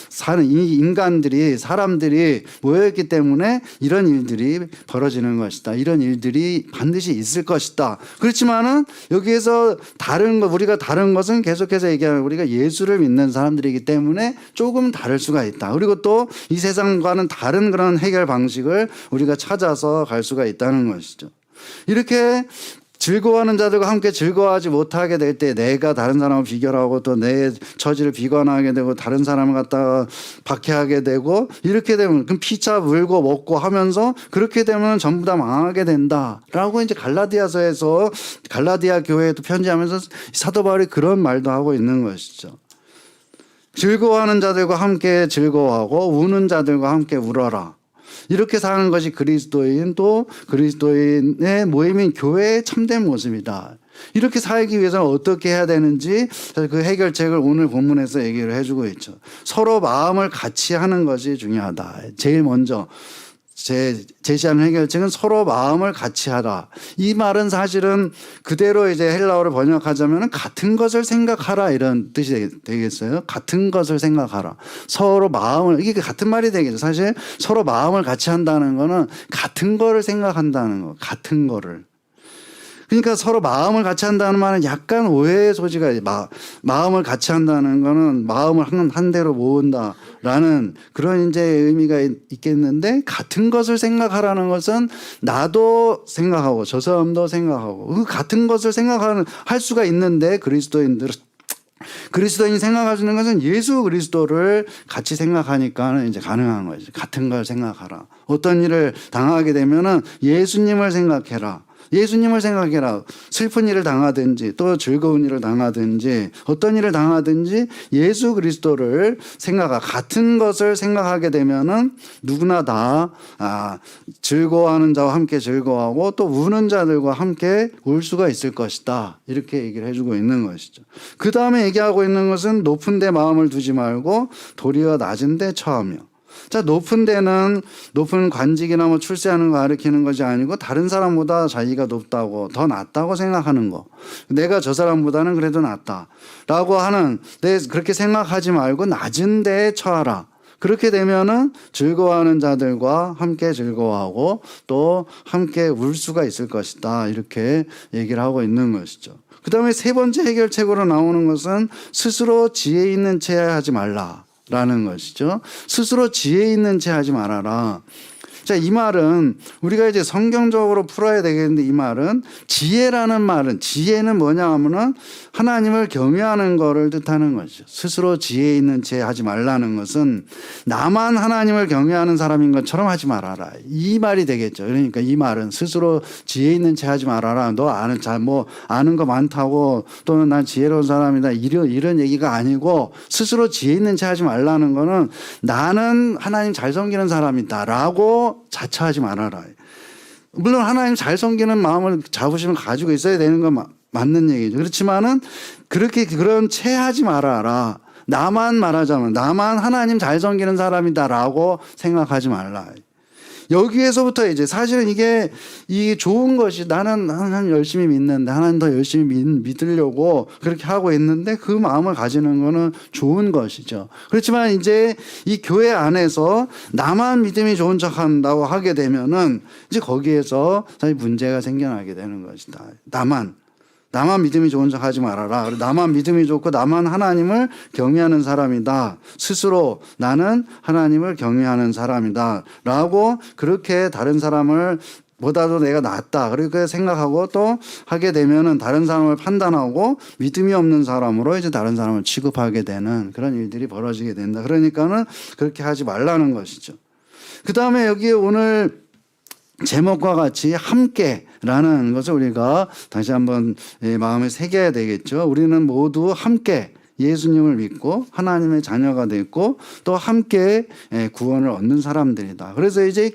사는 인간들이 사람들이 모여있기 때문에 이런 일들이 벌어지는 것이다. 이런 일들이 반드시 있을 것이다. 그렇지만은 여기에서 우리가 다른 것은 계속해서 얘기하는 우리가 예수를 믿는 사람들이기 때문에 조금 다를 수가 있다. 그리고 또 이 세상과는 다른 그런 해결 방식을 우리가 찾아서 갈 수가 있다는 것이죠. 이렇게 즐거워하는 자들과 함께 즐거워하지 못하게 될 때 내가 다른 사람을 비교하고 또 내 처지를 비관하게 되고 다른 사람을 갖다가 박해하게 되고 이렇게 되면 그럼 피차 물고 먹고 하면서 그렇게 되면 전부 다 망하게 된다라고 이제 갈라디아서에서 갈라디아 교회에도 편지하면서 사도 바울이 그런 말도 하고 있는 것이죠. 즐거워하는 자들과 함께 즐거워하고 우는 자들과 함께 울어라. 이렇게 사는 것이 그리스도인 또 그리스도인의 모임인 교회의 참된 모습이다. 이렇게 살기 위해서는 어떻게 해야 되는지 그 해결책을 오늘 본문에서 얘기를 해주고 있죠. 서로 마음을 같이 하는 것이 중요하다. 제일 먼저 제시하는 해결책은 서로 마음을 같이 하라. 이 말은 사실은 그대로 이제 헬라어를 번역하자면 같은 것을 생각하라 이런 뜻이 되겠어요. 같은 것을 생각하라. 서로 마음을, 이게 같은 말이 되겠죠. 사실 서로 마음을 같이 한다는 거는 같은 거를 생각한다는 거. 같은 거를. 그러니까 서로 마음을 같이 한다는 말은 약간 오해의 소지가 마음을 같이 한다는 거는 마음을 한 대로 모은다라는 그런 이제 의미가 있겠는데 같은 것을 생각하라는 것은 나도 생각하고 저 사람도 생각하고 그 같은 것을 할 수가 있는데 그리스도인이 생각할 수 있는 것은 예수 그리스도를 같이 생각하니까는 이제 가능한 거죠. 같은 걸 생각하라. 어떤 일을 당하게 되면은 예수님을 생각해라. 예수님을 생각해라. 슬픈 일을 당하든지 또 즐거운 일을 당하든지 어떤 일을 당하든지 예수 그리스도를 같은 것을 생각하게 되면은 누구나 다 즐거워하는 자와 함께 즐거워하고 또 우는 자들과 함께 울 수가 있을 것이다. 이렇게 얘기를 해주고 있는 것이죠. 그 다음에 얘기하고 있는 것은 높은 데 마음을 두지 말고 도리어 낮은 데 처하며. 자, 높은 데는 높은 관직이나 뭐 출세하는 거 가리키는 것이 아니고 다른 사람보다 자기가 높다고 더 낫다고 생각하는 거. 내가 저 사람보다는 그래도 낫다라고 하는 그렇게 생각하지 말고 낮은 데에 처하라. 그렇게 되면은 즐거워하는 자들과 함께 즐거워하고 또 함께 울 수가 있을 것이다. 이렇게 얘기를 하고 있는 것이죠. 그 다음에 세 번째 해결책으로 나오는 것은 스스로 지혜 있는 채 하지 말라. 라는 것이죠. 스스로 지혜 있는 채 하지 말아라. 자, 이 말은 우리가 이제 성경적으로 풀어야 되겠는데 이 말은 지혜라는 말은 지혜는 뭐냐 하면은 하나님을 경외하는 거를 뜻하는 것이죠. 스스로 지혜 있는 채 하지 말라는 것은 나만 하나님을 경외하는 사람인 것처럼 하지 말아라. 이 말이 되겠죠. 그러니까 이 말은 스스로 지혜 있는 채 하지 말아라. 너 아는 거 많다고 또는 난 지혜로운 사람이다. 이런 얘기가 아니고 스스로 지혜 있는 채 하지 말라는 거는 나는 하나님 잘 섬기는 사람이다라고 자처하지 말아라. 물론 하나님 잘 섬기는 마음을 자부심을 가지고 있어야 되는 건 맞는 얘기죠. 그렇지만은 그런 체하지 말아라. 나만 말하자면 나만 하나님 잘 섬기는 사람이다라고 생각하지 말라. 여기에서부터 이제 사실은 이게 좋은 것이 나는 하나님 열심히 믿는데 하나님 더 열심히 믿으려고 그렇게 하고 있는데 그 마음을 가지는 거는 좋은 것이죠. 그렇지만 이제 이 교회 안에서 나만 믿음이 좋은 척 한다고 하게 되면은 이제 거기에서 사실 문제가 생겨나게 되는 것이다. 나만 믿음이 좋은 척 하지 말아라. 나만 믿음이 좋고 나만 하나님을 경외하는 사람이다. 스스로 나는 하나님을 경외하는 사람이다. 라고 그렇게 다른 사람을 보다도 내가 낫다. 그렇게 생각하고 또 하게 되면은 다른 사람을 판단하고 믿음이 없는 사람으로 이제 다른 사람을 취급하게 되는 그런 일들이 벌어지게 된다. 그러니까는 그렇게 하지 말라는 것이죠. 그 다음에 여기 오늘 제목과 같이 함께라는 것을 우리가 다시 한번 마음에 새겨야 되겠죠. 우리는 모두 함께 예수님을 믿고 하나님의 자녀가 됐고 또 함께 구원을 얻는 사람들이다. 그래서 이제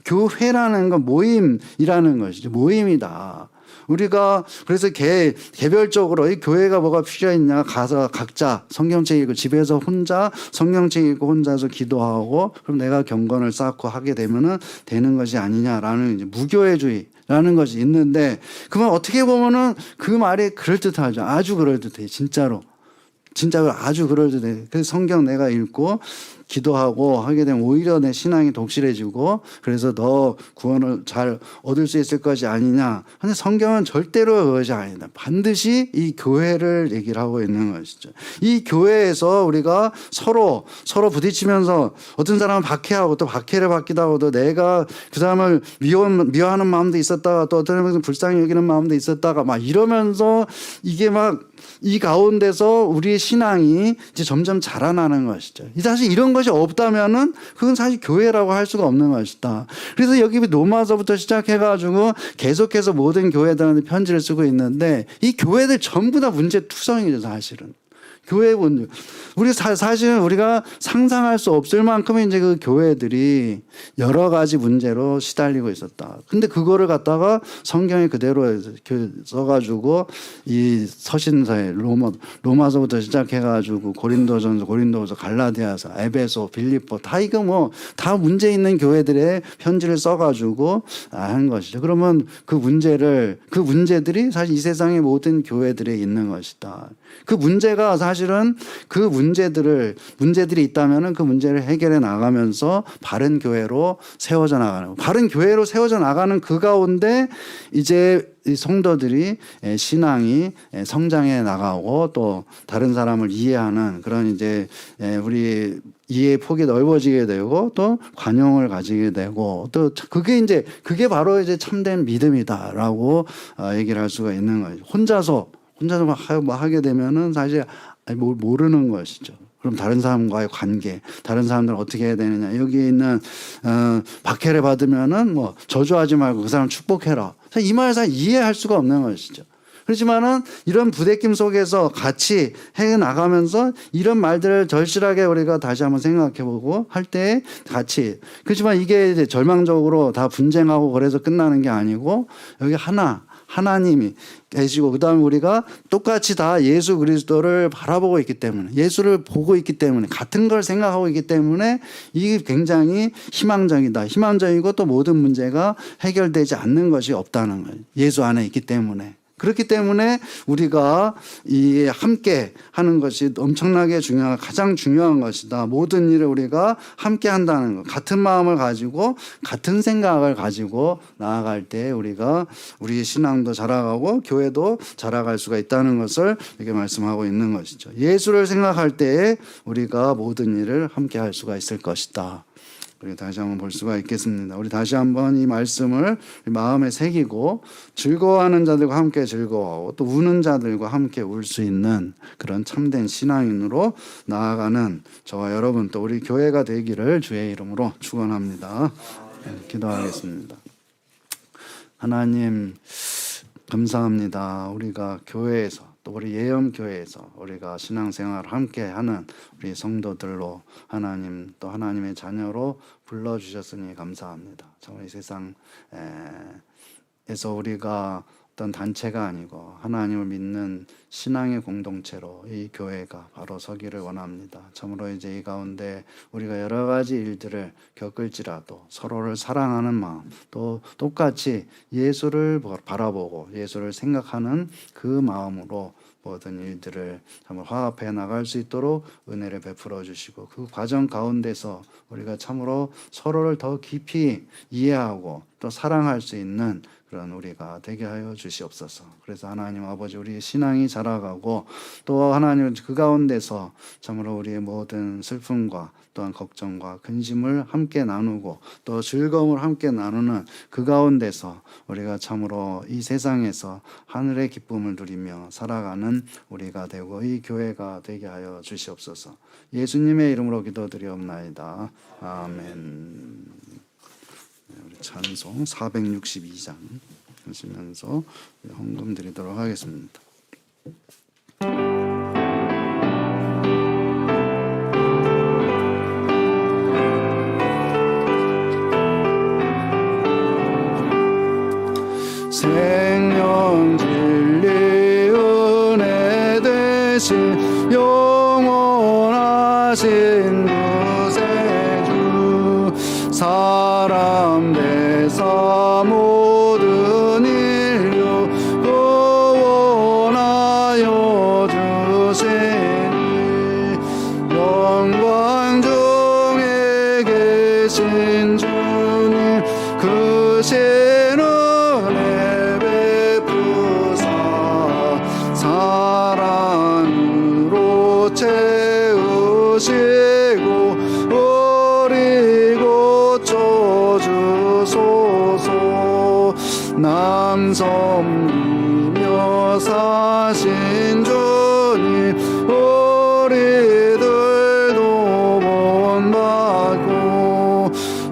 교회라는 건 모임이라는 것이죠. 모임이다. 우리가 그래서 개별적으로 이 교회가 뭐가 필요했냐 가서 각자 성경책 읽고 집에서 혼자 성경책 읽고 혼자서 기도하고 그럼 내가 경건을 쌓고 하게 되면은 되는 것이 아니냐라는 이제 무교회주의라는 것이 있는데 그만 어떻게 보면은 그 말이 그럴듯하죠. 아주 그럴듯해. 진짜로 아주 그럴듯해. 그래서 성경 내가 읽고 기도하고 하게 되면 오히려 내 신앙이 독실해지고 그래서 더 구원을 잘 얻을 수 있을 것이 아니냐. 근데 성경은 절대로 그것이 아니다. 반드시 이 교회를 얘기를 하고 있는 것이죠. 이 교회에서 우리가 서로 부딪히면서 어떤 사람은 박해하고 또 박해를 받기도 하고 또 내가 그 사람을 미워하는 마음도 있었다가 또 어떤 사람은 불쌍히 여기는 마음도 있었다가 막 이러면서 이게 막 이 가운데서 우리의 신앙이 이제 점점 자라나는 것이죠. 사실 이런 것이 없다면은 그건 사실 교회라고 할 수가 없는 것이다. 그래서 여기 로마서부터 시작해가지고 계속해서 모든 교회들한테 편지를 쓰고 있는데 이 교회들 전부 다 문제투성이죠, 사실은. 교회 본 우리 사실은 우리가 상상할 수 없을 만큼의 이제 그 교회들이 여러 가지 문제로 시달리고 있었다. 근데 그거를 갖다가 성경에 그대로 써가지고 이 서신서에 로마서부터 시작해가지고 고린도전서, 고린도서, 갈라디아서, 에베소, 빌립보 다 이거 뭐 다 문제 있는 교회들의 편지를 써가지고 한 것이죠. 그러면 그 문제들이 사실 이 세상의 모든 교회들에 있는 것이다. 그 문제가 사실은 그 문제들이 있다면은 그 문제를 해결해 나가면서 바른 교회로 세워져 나가는, 바른 교회로 세워져 나가는 그 가운데 이제 이 성도들이 신앙이 성장해 나가고 또 다른 사람을 이해하는 그런 이제 우리 이해의 폭이 넓어지게 되고 또 관용을 가지게 되고 또 그게 바로 이제 참된 믿음이다라고 얘기를 할 수가 있는 거예요. 혼자서 뭐 하게 되면은 사실 모르는 것이죠. 그럼 다른 사람과의 관계, 다른 사람들은 어떻게 해야 되느냐. 여기 있는 박해를 받으면은 뭐 저주하지 말고 그 사람 축복해라. 이 말을 잘 이해할 수가 없는 것이죠. 그렇지만은 이런 부대낌 속에서 같이 해 나가면서 이런 말들을 절실하게 우리가 다시 한번 생각해보고 할 때 같이, 그렇지만 이게 이제 절망적으로 다 분쟁하고 그래서 끝나는 게 아니고 여기 하나님이 계시고 그다음에 우리가 똑같이 다 예수 그리스도를 바라보고 있기 때문에, 예수를 보고 있기 때문에, 같은 걸 생각하고 있기 때문에 이게 굉장히 희망적이고 또 모든 문제가 해결되지 않는 것이 없다는 거예요. 예수 안에 있기 때문에. 그렇기 때문에 우리가 이 함께 하는 것이 엄청나게 가장 중요한 것이다. 모든 일을 우리가 함께 한다는 것. 같은 마음을 가지고 같은 생각을 가지고 나아갈 때 우리가 우리 신앙도 자라가고 교회도 자라갈 수가 있다는 것을 이렇게 말씀하고 있는 것이죠. 예수를 생각할 때에 우리가 모든 일을 함께 할 수가 있을 것이다. 우리 다시 한번 볼 수가 있겠습니다. 우리 다시 한번 이 말씀을 마음에 새기고 즐거워하는 자들과 함께 즐거워하고 또 우는 자들과 함께 울 수 있는 그런 참된 신앙인으로 나아가는 저와 여러분 또 우리 교회가 되기를 주의 이름으로 축원합니다. 기도하겠습니다. 하나님 감사합니다. 우리가 교회에서 또 우리 예언교회에서 우리가 신앙생활을 함께하는 우리 성도들로 하나님 또 하나님의 자녀로 불러주셨으니 감사합니다. 정말 이 세상에서 우리가 어떤 단체가 아니고 하나님을 믿는 신앙의 공동체로 이 교회가 바로 서기를 원합니다. 참으로 이제 이 가운데 우리가 여러 가지 일들을 겪을지라도 서로를 사랑하는 마음, 또 똑같이 예수를 바라보고 예수를 생각하는 그 마음으로 모든 일들을 정말 화합해 나갈 수 있도록 은혜를 베풀어 주시고 그 과정 가운데서 우리가 참으로 서로를 더 깊이 이해하고 또 사랑할 수 있는 그런 우리가 되게 하여 주시옵소서. 그래서 하나님 아버지 우리의 신앙이 자라가고 또 하나님 그 가운데서 참으로 우리의 모든 슬픔과 또한 걱정과 근심을 함께 나누고 또 즐거움을 함께 나누는 그 가운데서 우리가 참으로 이 세상에서 하늘의 기쁨을 누리며 살아가는 우리가 되고 이 교회가 되게 하여 주시옵소서. 예수님의 이름으로 기도드리옵나이다. 아멘. 우리 찬송 462장 하시면서 헌금 드리도록 하겠습니다. 생명 진리 은혜 되신 영원하신 구세주 사람 되사 모든 인류 구원하여 주시니 영광 중에 계신 주님 그 신은 채우시고 우리 고쳐주소서. 남 섬기며 사신 주님 우리들도 본받고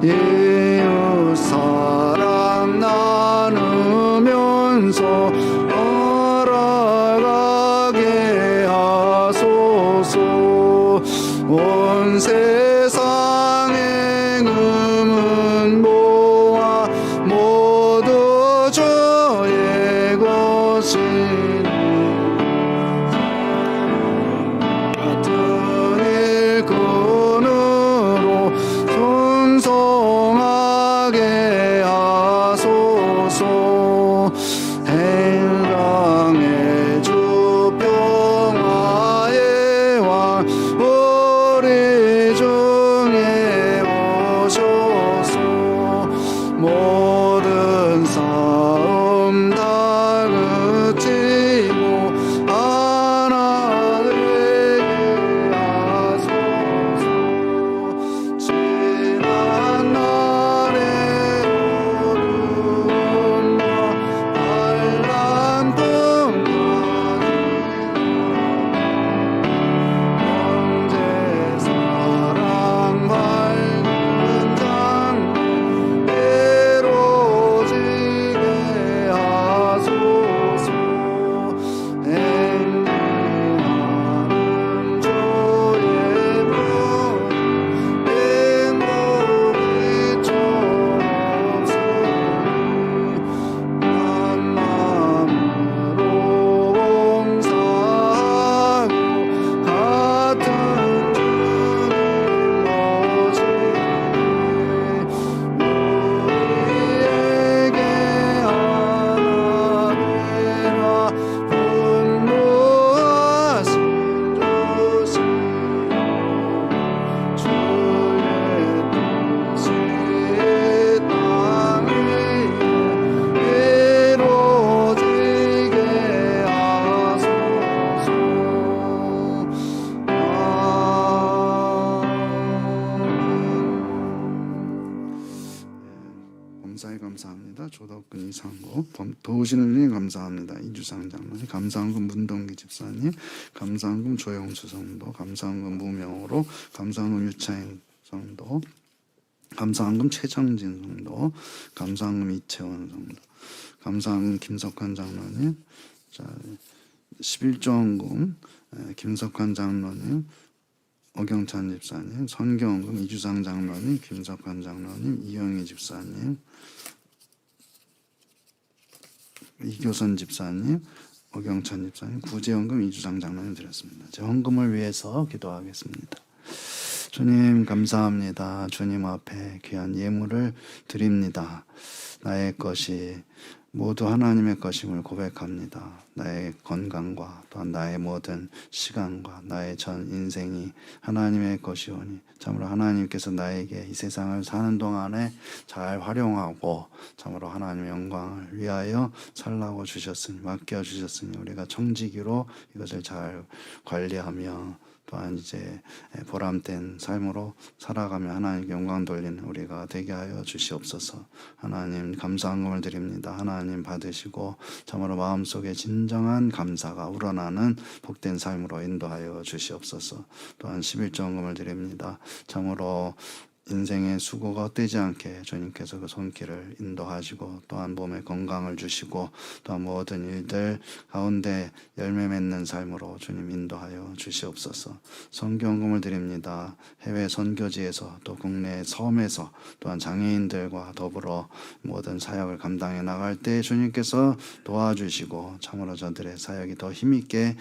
이웃 사랑 나누면서 알아가게 하소서. 범사에 감사합니다. 조덕근 이상고 도우시는 일 감사합니다. 이주상 장로님, 감사헌금 문동기 집사님, 감사헌금 조영수 성도, 감사헌금 무명으로, 감사헌금 유차인 성도, 감사헌금 최정진 성도, 감사헌금 이채원 성도, 감사헌금 김석환 장로님, 자 11조헌금 김석환 장로님, 어경찬 집사님, 선경헌금 이주상 장로님, 김석환 장로님, 이영희 집사님, 이교선 집사님, 어경찬 집사님, 구제헌금 이주상 장로님 드렸습니다. 제 헌금을 위해서 기도하겠습니다. 주님 감사합니다. 주님 앞에 귀한 예물을 드립니다. 나의 것이 모두 하나님의 것임을 고백합니다. 나의 건강과 또한 나의 모든 시간과 나의 전 인생이 하나님의 것이오니 참으로 하나님께서 나에게 이 세상을 사는 동안에 잘 활용하고 참으로 하나님의 영광을 위하여 살라고 주셨으니 맡겨주셨으니 우리가 청지기로 이것을 잘 관리하며 또한 이제 보람된 삶으로 살아가며 하나님께 영광 돌리는 우리가 되게 하여 주시옵소서. 하나님 감사헌금을 드립니다. 하나님 받으시고 참으로 마음속에 진정한 감사가 우러나는 복된 삶으로 인도하여 주시옵소서. 또한 11조헌금을 드립니다. 참으로 인생의 수고가 헛되지 않게 주님께서 그 손길을 인도하시고 또한 몸에 건강을 주시고 또한 모든 일들 가운데 열매 맺는 삶으로 주님 인도하여 주시옵소서. 선교헌금을 드립니다. 해외 선교지에서 또 국내 섬에서 또한 장애인들과 더불어 모든 사역을 감당해 나갈 때 주님께서 도와주시고 참으로 저들의 사역이 더 힘있게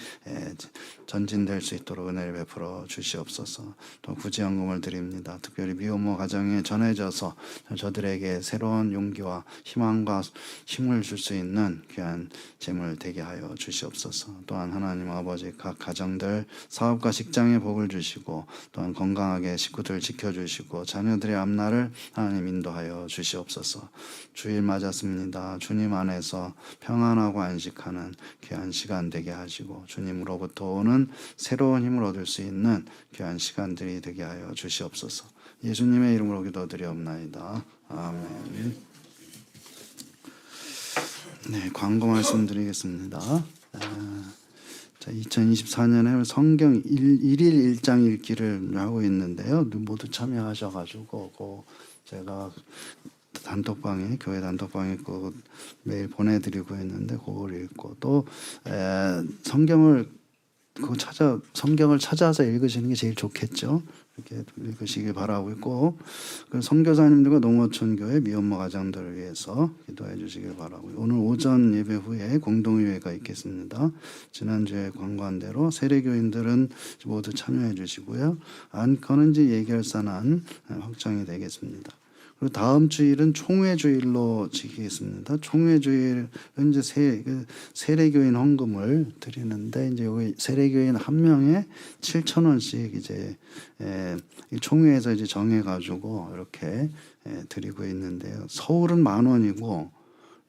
전진될 수 있도록 은혜를 베풀어 주시옵소서. 또 구제헌금을 드립니다. 특별히 미혼모 가정에 전해져서 저들에게 새로운 용기와 희망과 힘을 줄 수 있는 귀한 재물 되게 하여 주시옵소서. 또한 하나님 아버지 각 가정들 사업과 직장에 복을 주시고 또한 건강하게 식구들 지켜주시고 자녀들의 앞날을 하나님 인도하여 주시옵소서. 주일 맞았습니다. 주님 안에서 평안하고 안식하는 귀한 시간 되게 하시고 주님으로부터 오는 새로운 힘을 얻을 수 있는 귀한 시간들이 되게 하여 주시옵소서. 예수님의 이름으로 기도드리옵나이다. 아멘. 네, 광고 말씀드리겠습니다. 자, 2024년에 성경 1일 1장 읽기를 하고 있는데요. 모두 참여하셔가지고 제가 단톡방에 교회 단톡방에 그 매일 보내드리고 있는데 그걸 읽고 또 성경을 찾아서 읽으시는 게 제일 좋겠죠. 이렇게 읽으시길 바라고 있고 선교사님들과 농어촌교회 미혼모 가정들을 위해서 기도해 주시길 바라고요. 오늘 오전 예배 후에 공동의회가 있겠습니다. 지난주에 광고한 대로 세례교인들은 모두 참여해 주시고요. 안건은 이제 예결산안 확정이 되겠습니다. 그리고 다음 주일은 총회주일로 지키겠습니다. 총회주일은 이제 세례교인 헌금을 드리는데 이제 여기 세례교인 한 명에 7,000원씩 이제 총회에서 이제 정해가지고 이렇게 드리고 있는데요. 서울은 10,000원이고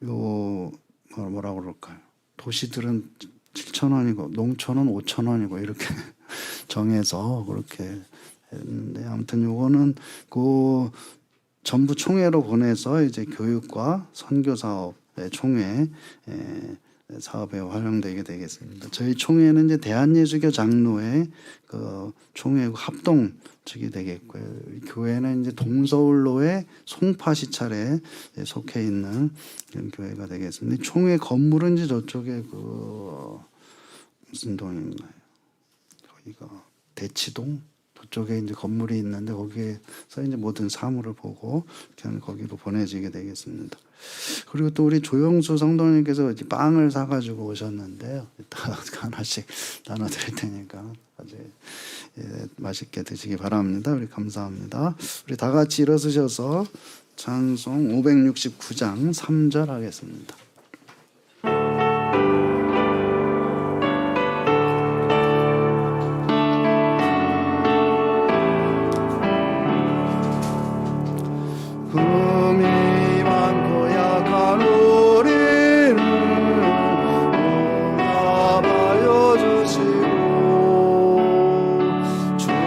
요 뭐라고 그럴까요? 도시들은 7,000원이고 농촌은 5,000원이고 이렇게 정해서 그렇게 했는데 아무튼 요거는 그 전부 총회로 보내서 이제 교육과 선교 사업의 총회 사업에 활용되게 되겠습니다. 저희 총회는 이제 대한예수교 장로회 그 총회 합동 측이 되겠고요. 교회는 이제 동서울로의 송파시찰에 속해 있는 그런 교회가 되겠습니다. 총회 건물은 이제 저쪽에 그 무슨 동인가요? 거기가 대치동. 쪽에 이제 건물이 있는데 거기에서 이제 모든 사물을 보고 그냥 거기로 보내지게 되겠습니다. 그리고 또 우리 조영수 성도님께서 이제 빵을 사가지고 오셨는데요. 이따 하나씩 나눠드릴 테니까 아주 맛있게 드시기 바랍니다. 우리 감사합니다. 우리 다 같이 일어서셔서 찬송 569장 3절 하겠습니다. 주의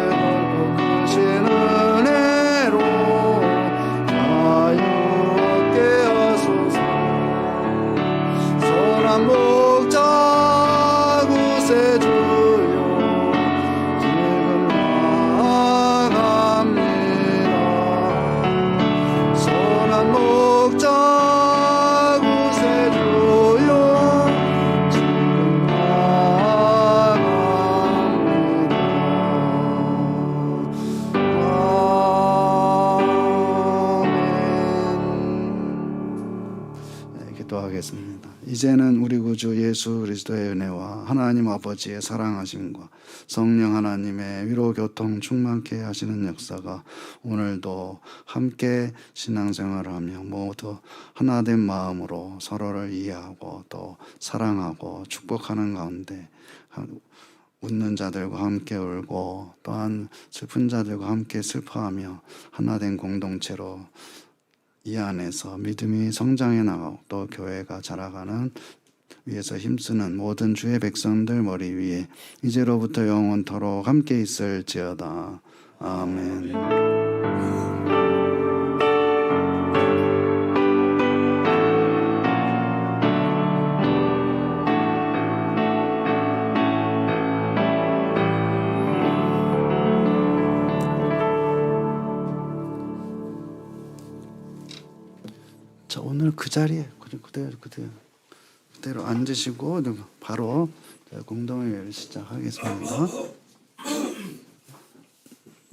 넓고 크신 은혜로 기도하겠습니다. 이제는 우리 구주 예수 그리스도의 은혜와 하나님 아버지의 사랑하심과 성령 하나님의 위로 교통 충만케 하시는 역사가 오늘도 함께 신앙생활을 하며 모두 하나된 마음으로 서로를 이해하고 또 사랑하고 축복하는 가운데 웃는 자들과 함께 울고 또한 슬픈 자들과 함께 슬퍼하며 하나된 공동체로 이 안에서 믿음이 성장해 나가고 또 교회가 자라가는 위해서 힘쓰는 모든 주의 백성들 머리 위에 이제로부터 영원토록 함께 있을지어다. 아멘. 자, 오늘 그 자리에 그대로 앉으시고 바로 공동회의를 시작하겠습니다.